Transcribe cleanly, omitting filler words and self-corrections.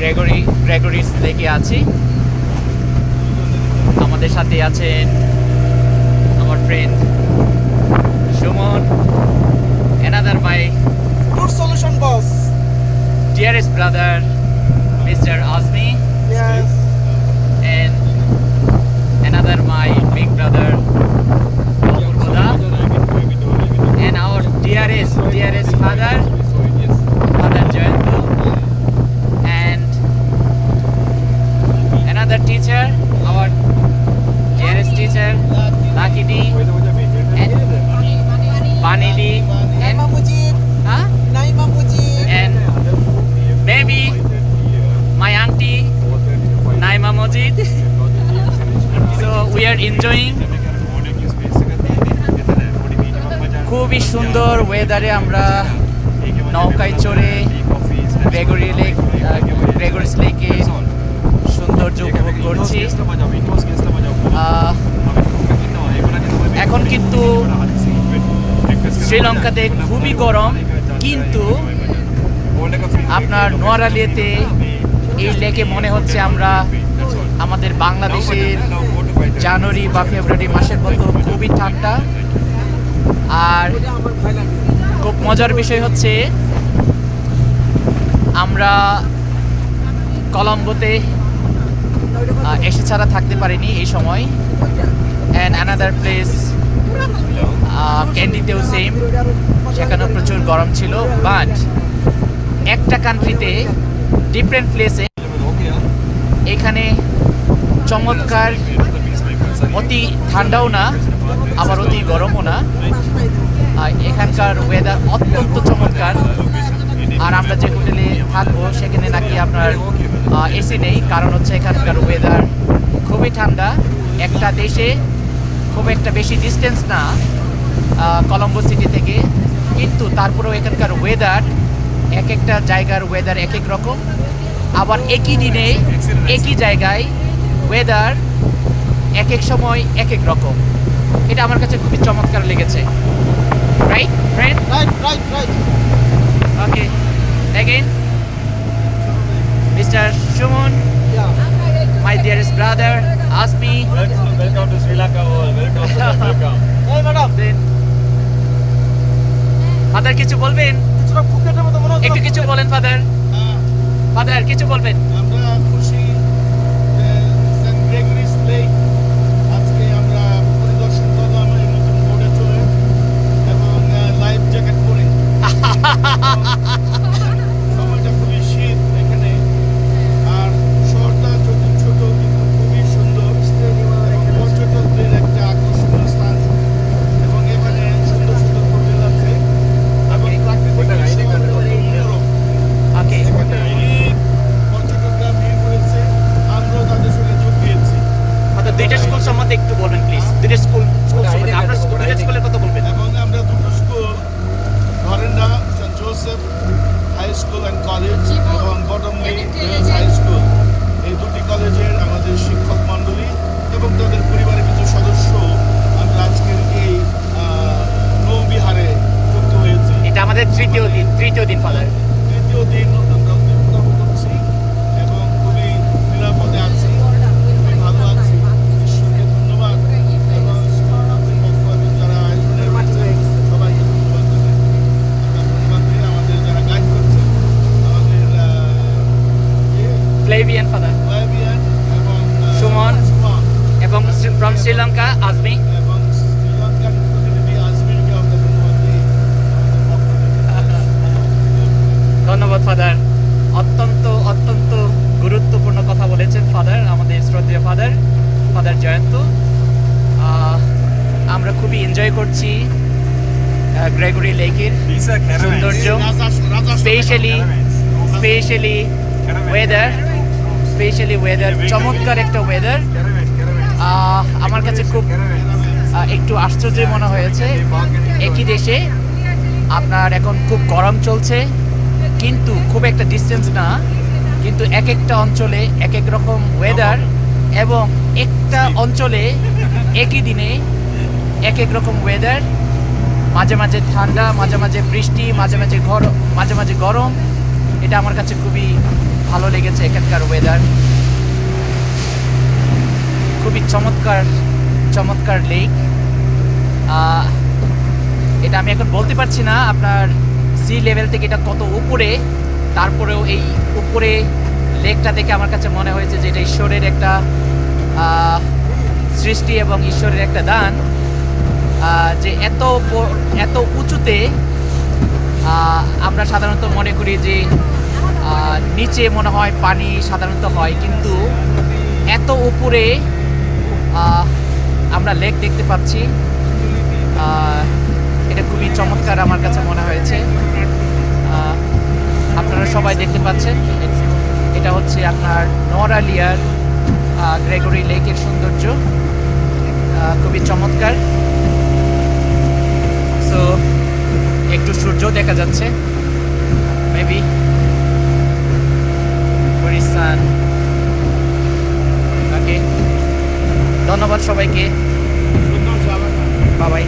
Gregory's লেকে আছি। আমাদের সাথে আছেন আমার friend Suman, another my Good solution, boss. dearest brother Mr. Azmi, Yes. and another my big brother Abdullah, and our dearest father Jayantu, and another teacher, our dearest teacher Lucky D, and Bani D, and Naima Mujib. huh? Naima Mujib. and maybe my auntie Naima Mojid. So we are enjoying খুবই সুন্দর ওয়েদারে আমরা নৌকায় চড়ে Gregory's লেকে সৌন্দর্য উপভোগ করছি। এখন কিন্তু শ্রীলঙ্কাতে খুবই গরম, কিন্তু আপনার নোয়ারালিয়াতে এই লেকে মনে হচ্ছে আমরা আমাদের বাংলাদেশের জানুয়ারি বা ফেব্রুয়ারি মাসের মতো খুবই ঠান্ডা। আর খুব মজার বিষয় হচ্ছে আমরা কলম্বোতে এসে ছাড়া থাকতে পারিনি এই সময়, অ্যান্ড অ্যানাদার প্লেস ক্যান্ডিতেও সেম, সেখানেও প্রচুর গরম ছিল। বাট একটা কান্ট্রিতে ডিফারেন্ট প্লেসে এখানে চমৎকার, অতি ঠান্ডাও না আবার অতি গরমও না, এখানকার ওয়েদার অত্যন্ত চমৎকার। আর আমরা যে হোটেলে থাকবো সেখানে নাকি আপনার এসি নেই, কারণ হচ্ছে এখানকার ওয়েদার খুবই ঠান্ডা। একটা দেশে খুব একটা বেশি ডিস্টেন্স না কলম্বো সিটি থেকে, কিন্তু তারপরেও এখানকার ওয়েদার, এক একটা জায়গার ওয়েদার এক এক রকম, আবার একই দিনে একই জায়গায় ওয়েদার এক এক সময় এক এক রকম। এটা আমার কাছে খুবই চমৎকার লেগেছে। Right friend? Right. Okay, again mister Suman, Yeah. my dearest brother Azmi. Welcome to Sri Lanka all. Welcome. Hey, madam. Then father কিছু বলবেন? কিছুটা ফুকেটের মতো মনে হচ্ছে। একটু কিছু বলেন ফাদার। ফাদার কিছু বলবেন? আমরা খুশি যে সেন্ট গ্রেগরিস লেক আজকে আমরা পরিদর্শন করলাম এই নতুন বোটে চড়ে এবং লাইফ জ্যাকেট পরে। সময়টা খুবই শীত এখানে, আর শহরটা ছোট ছোট কিন্তু খুবই সুন্দর এবং পর্যটকদের একটা আকর্ষণীয় স্থান, এবং এখানে সুন্দর সুন্দর হোটেল আছে এবং প্রাকৃতিক দৃশ্য অত্যন্ত মনোরম। ওকে, এখানে অনেক পর্যটকরা ভিড় করেছে, আমরাও তাদের সঙ্গে যোগ দিয়েছি। ফাদার দুইটা স্কুল সম্বন্ধে একটু বলবেন প্লিজ। দুইটা স্কুল সম্বন্ধে আপনার দুইটা স্কুলের কথা বলবেন। এবং আমরা দুটো স্কুল, ধরেন্ডা Saint Joseph high school and college এবং বটমলি গার্লস হাই স্কুল, এই দুটি কলেজের আমাদের শিক্ষক মণ্ডলী এবং তাদের পরিবারের কিছু সদস্য আমরা আজকের এই নৌবিহারে যুক্ত হয়েছি। এটা আমাদের তৃতীয় দিন ফাদার। তৃতীয় দিন আমরা উপভোগ করছি এবং খুবই নিরাপদে আছি, খুবই ভালো আছি। ঈশ্বরকে ধন্যবাদ এবং যারা আয়োজনের রয়েছে সবাইকে ধন্যবাদ জানাই। আমরা ধন্যবাদ দিই আমাদের যারা গাইড করছে, আমাদের ফ্লেভিয়ান ফাদার ফ্লাভিয়ান এবং সুমন। সুমন এবং ফ্রম শ্রীলঙ্কা আজমি। এবং শ্রীলঙ্কার প্রতিনিধি আজমিরকে আমরা ধন্যবাদ দিই আমাদের পক্ষ থেকে। ধন্যবাদ ফাদার, অত্যন্ত গুরুত্বপূর্ণ কথা বলেছেন ফাদার, আমাদের শ্রদ্ধেয় ফাদার জয়ন্ত। আমরা খুবই এনজয় করছি গ্রেগরি লেকের সৌন্দর্য, স্পেশালি ওয়েদার, চমৎকার একটা ওয়েদার। আমার কাছে খুব একটু আশ্চর্য মনে হয়েছে, একই দেশে আপনার এখন খুব গরম চলছে, কিন্তু খুব একটা ডিস্টেন্স না, কিন্তু এক একটা অঞ্চলে এক এক রকম ওয়েদার, এবং একটা অঞ্চলে একই দিনে এক এক রকম ওয়েদার, মাঝে মাঝে ঠান্ডা, মাঝে মাঝে বৃষ্টি, মাঝে মাঝে গরম। এটা আমার কাছে খুবই ভালো লেগেছে এখানকার ওয়েদার। খুবই চমৎকার চমৎকার লেক। এটা আমি এখন বলতে পারছি না আপনার সি লেভেল থেকে এটা কত উপরে, তারপরেও এই উপরে লেকটা দেখে আমার কাছে মনে হয়েছে যে এটা ঈশ্বরের একটা সৃষ্টি এবং ঈশ্বরের একটা দান, যে এত উঁচুতে। আমরা সাধারণত মনে করি যে নিচে মনে হয় পানি সাধারণত হয়, কিন্তু এত উপরে আমরা লেক দেখতে পাচ্ছি। এটা খুবই চমৎকার আমার কাছে মনে হয়েছে। আপনারা সবাই দেখতে পাচ্ছেন, এটা হচ্ছে আপনার নরালিয়ার গ্রেগরি লেকের সৌন্দর্য, খুবই চমৎকার। সো একটু সূর্য দেখা যাচ্ছে, মেবি সান। ওকে, ধন্যবাদ সবাইকে, বাবাই।